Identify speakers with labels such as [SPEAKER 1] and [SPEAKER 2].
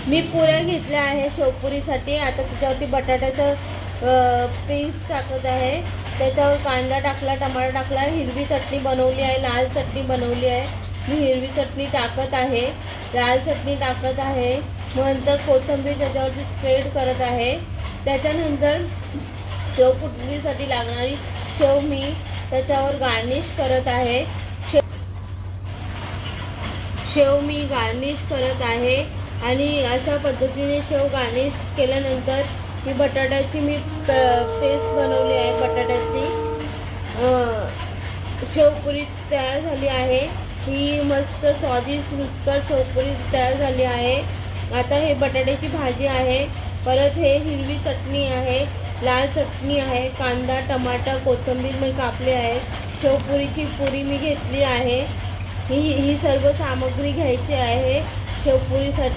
[SPEAKER 1] मी पुऱ्या घेतल्या आहे शेवपुरीसाठी. आता त्याच्यावरती बटाट्याचं पीस टाकत आहे. त्याच्यावर कांदा टाकला, टमाटर टाकला, हिरवी चटणी बनवली आहे, लाल चटणी बनवली आहे. मी हिरवी चटणी टाकत आहे, लाल चटणी टाकत आहे. नंतर कोथिंबीर त्याच्यावरती स्प्रेड करत आहे. त्याच्यानंतर शेवपुरीसाठी लागणारी शेव मी त्याच्यावर गार्निश करत आहे. शेव मी गार्निश करत आहे. आणि अशा पद्धतीने शेव गार्निश केल्यानंतर ही बटाट्याची मी पेस्ट बनवली आहे. बटाट्याची शेवपुरी तयार झाली आहे. ही मस्त स्वादिष्ट रुचकर शेवपुरी तयार झाली आहे. आता हे बटाट्याची भाजी आहे. परत हे हिरवी चटणी आहे, लाल चटणी आहे, कांदा, टमाटर, कोथिंबीर मी कापली आहे. शेवपुरीची पुरी मी घेतली आहे. ही सर्व सामग्री घ्यायची आहे शेवपुरीसाठी.